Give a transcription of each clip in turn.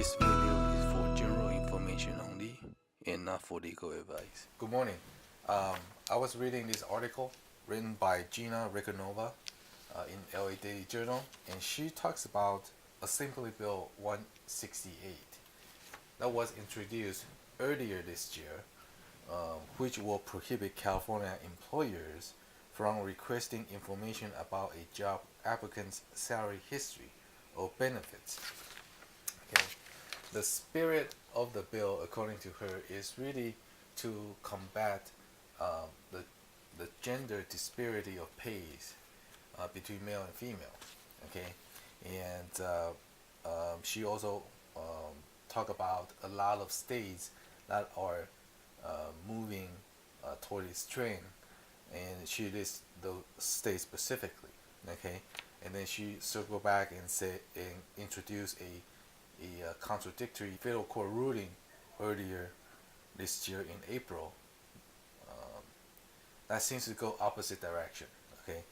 This video is for general information only and not for legal advice. Good morning. I was reading this article written by Gina Ricanova in LA Daily Journal, and she talks about Assembly Bill 168 that was introduced earlier this year, which will prohibit California employers from requesting information about a job applicant's salary history or benefits. Okay. The spirit of the bill, according to her, is really to combat uh, the, the gender disparity of pays between male and female. Okay, and she also talk about a lot of states that are moving toward this trend, and she lists those states specifically. Okay, and then she circle back and say and introduce a contradictory federal court ruling earlier this year in April that seems to go opposite direction. Okay,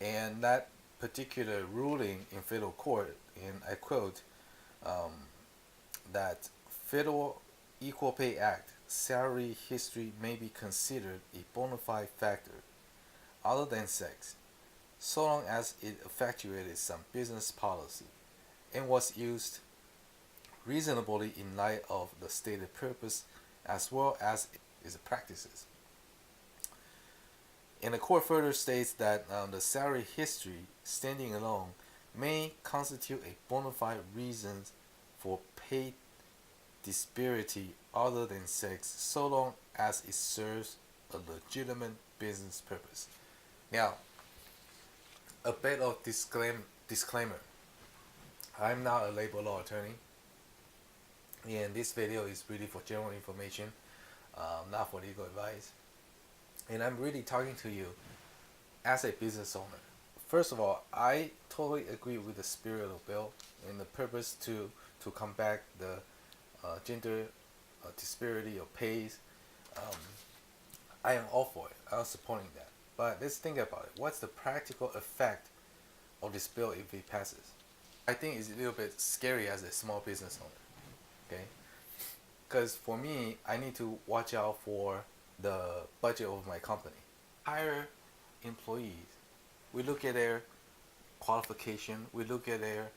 and that particular ruling in federal court, and I quote, that Federal Equal Pay Act salary history may be considered a bona fide factor other than sex, so long as it effectuated some business policy and was used reasonably in light of the stated purpose as well as its practices. And the court further states that the salary history standing alone may constitute a bona fide reason for pay disparity other than sex so long as it serves a legitimate business purpose. Now, a bit of disclaimer. I'm not a labor law attorney, and this video is really for general information, not for legal advice. And I'm really talking to you as a business owner. First of all, I totally agree with the spirit of the bill and the purpose to combat the gender disparity of pays. I am all for it. I'm supporting that. But let's think about it. What's the practical effect of this bill if it passes? I think it's a little bit scary as a small business owner. Okay, because for me, I need to watch out for the budget of my company. Hire employees. We look at their qualification. We look at their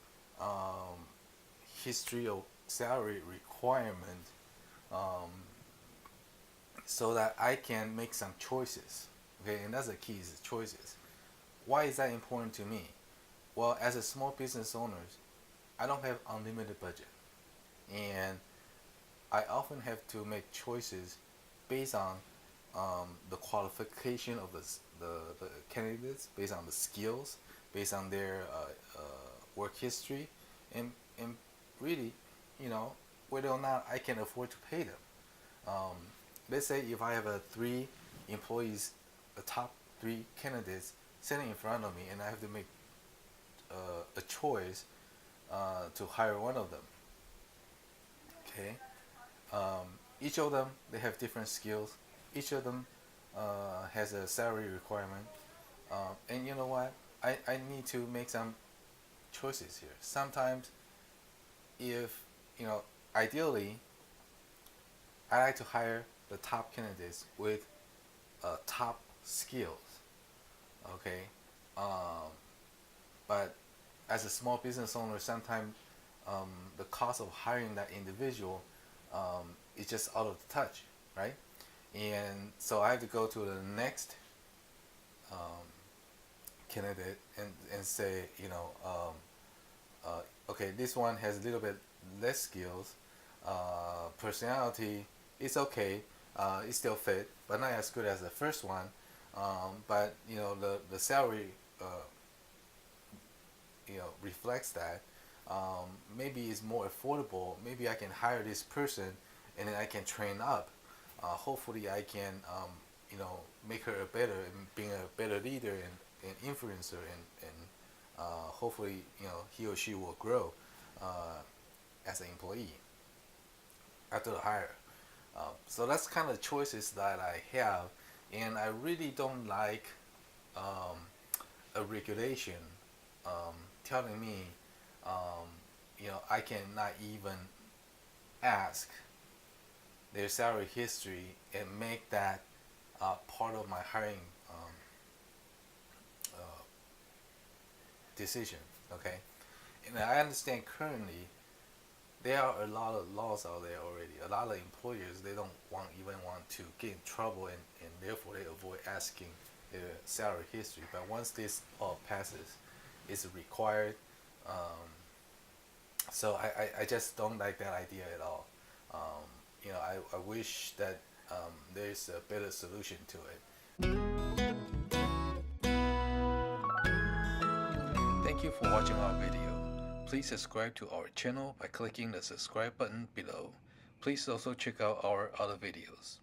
history of salary requirement, so that I can make some choices. Okay, and that's the key, is the choices. Why is that important to me? Well, as a small business owner, I don't have unlimited budget, and I often have to make choices based on the qualification of the candidates, based on the skills, based on their work history, and really, whether or not I can afford to pay them. Let's say if I have three employees, the top three candidates sitting in front of me, and I have to make a choice to hire one of them. Okay, each of them, they have different skills. Each of them has a salary requirement, and you know what? I need to make some choices here. Sometimes, if ideally, I like to hire the top candidates with top skills. Okay, but as a small business owner, sometimes the cost of hiring that individual is just out of touch, right? And so I have to go to the next candidate and say, okay, this one has a little bit less skills, personality is okay, it's still fit, but not as good as the first one. But the salary reflects that. Maybe it's more affordable. Maybe I can hire this person and then I can train up. Hopefully I can make her a better, and being a better leader and influencer, and hopefully he or she will grow as an employee after the hire. So that's kind of choices that I have, and I really don't like a regulation telling me I cannot even ask their salary history and make that part of my hiring uh, decision. Okay, and I understand currently there are a lot of laws out there already. A lot of employers, they don't even want to get in trouble, and therefore they avoid asking their salary history. But once this passes, it's required. Um, so I just don't like that idea at all. I wish that there's a better solution to it. Thank you for watching our video. Please subscribe to our channel by clicking the subscribe button below. Please also check out our other videos.